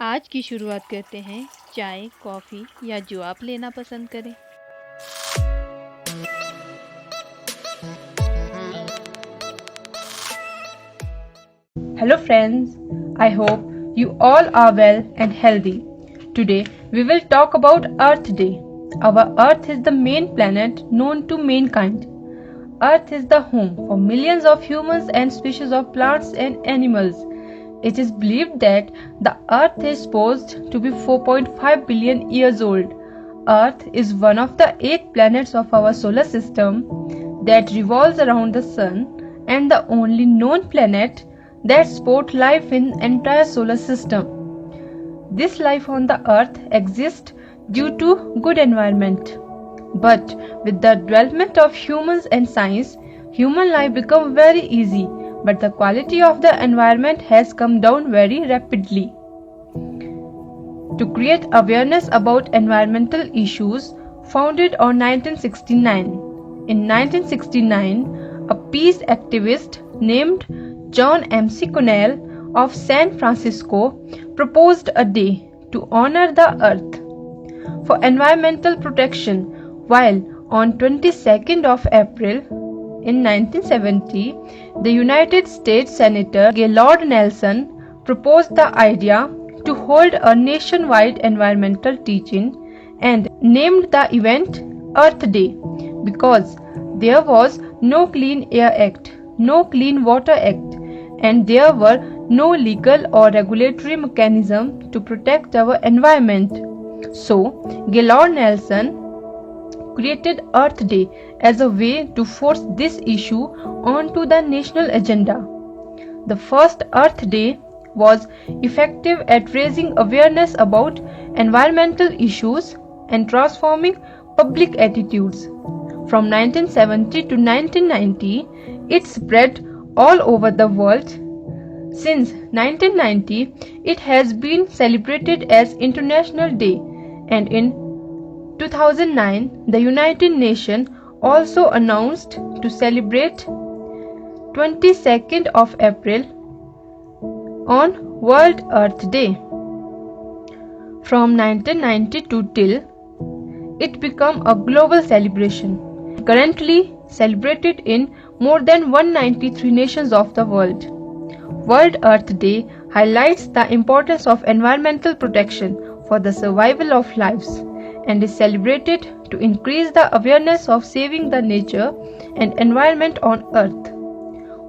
आज की शुरुआत करते हैं चाय, कॉफ़ी या जो आप लेना पसंद करें। Hello friends, I hope you all are well and healthy. Today we will talk about Earth Day. Our Earth is the main planet known to mankind. Earth is the home for millions of humans and species of plants and animals. It is believed that the Earth is supposed to be 4.5 billion years old. Earth is one of the 8 planets of our solar system that revolves around the Sun and the only known planet that supports life in the entire solar system. This life on the Earth exists due to good environment. But with the development of humans and science, human life become very easy, but the quality of the environment has come down very rapidly. To create awareness about environmental issues, founded on 1969. In 1969, a peace activist named John M.C. Connell of San Francisco proposed a day to honor the earth for environmental protection, while on 22nd of April in 1970, the United States Senator Gaylord Nelson proposed the idea to hold a nationwide environmental teach-in and named the event Earth Day because there was no Clean Air Act, no Clean Water Act, and there were no legal or regulatory mechanism to protect our environment. So, Gaylord Nelson created Earth Day as a way to force this issue onto the national agenda. The first Earth Day was effective at raising awareness about environmental issues and transforming public attitudes. From 1970 to 1990, it spread all over the world. Since 1990, it has been celebrated as International Day, and in 2009, the United Nations also announced to celebrate 22nd of April on World Earth Day. From 1992 till it became a global celebration, currently celebrated in more than 193 nations of the world. World Earth Day highlights the importance of environmental protection for the survival of lives and is celebrated to increase the awareness of saving the nature and environment on Earth.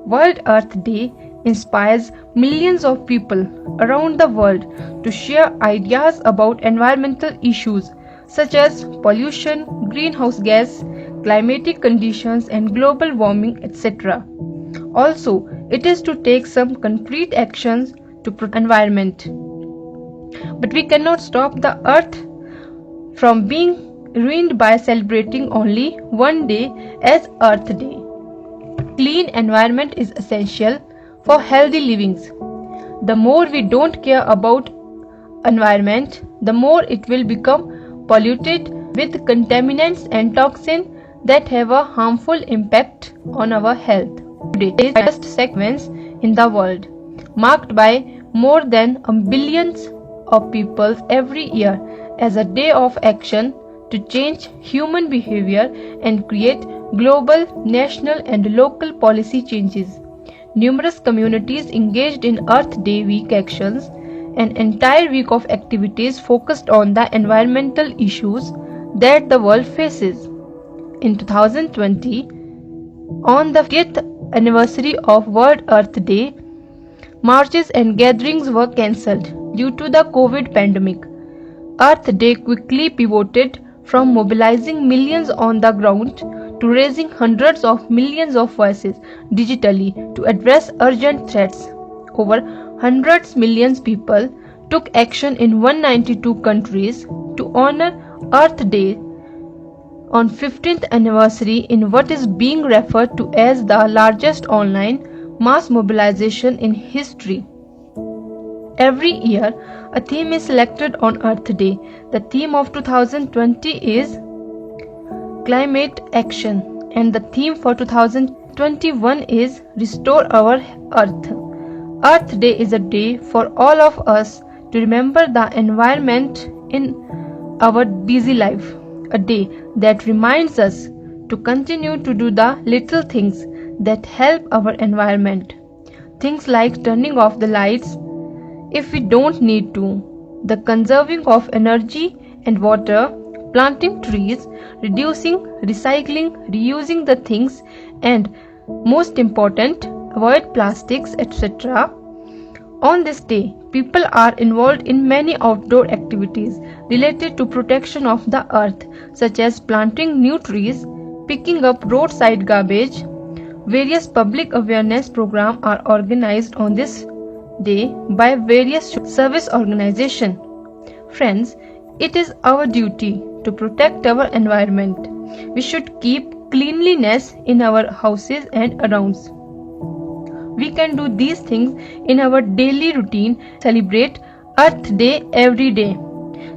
World Earth Day inspires millions of people around the world to share ideas about environmental issues such as pollution, greenhouse gas, climatic conditions and global warming, etc. Also, it is to take some concrete actions to protect the environment. But we cannot stop the earth from being ruined by celebrating only one day as Earth Day. Clean environment is essential for healthy livings. The more we don't care about environment, the more it will become polluted with contaminants and toxins that have a harmful impact on our health. Today is the first sequence in the world, marked by more than a billion of people every year as a day of action to change human behavior and create global, national and local policy changes. Numerous communities engaged in Earth Day week actions, an entire week of activities focused on the environmental issues that the world faces. In 2020, on the 50th anniversary of World Earth Day, marches and gatherings were cancelled due to the COVID pandemic. Earth Day quickly pivoted from mobilizing millions on the ground to raising hundreds of millions of voices digitally to address urgent threats. Over hundreds millions people took action in 192 countries to honor Earth Day on 15th anniversary in what is being referred to as the largest online mass mobilization in history. Every year, a theme is selected on Earth Day. The theme of 2020 is Climate Action, and the theme for 2021 is Restore Our Earth. Earth Day is a day for all of us to remember the environment in our busy life. A day that reminds us to continue to do the little things that help our environment. Things like turning off the lights if we don't need to, the conserving of energy and water, planting trees, reducing, recycling, reusing the things, and most important, avoid plastics, etc. On this day, people are involved in many outdoor activities related to protection of the earth, such as planting new trees, picking up roadside garbage. Various public awareness programs are organized on this day by various service organizations. Friends, it is our duty to protect our environment. We should keep cleanliness in our houses and around. We can do these things in our daily routine, celebrate Earth Day every day,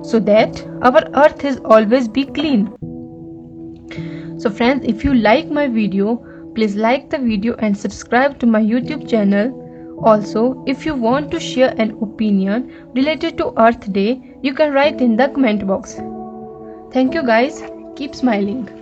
so that our earth is always be clean. So friends, if you like my video, please like the video and subscribe to my YouTube channel. Also, if you want to share an opinion related to Earth Day, you can write in the comment box. Thank you guys. Keep smiling.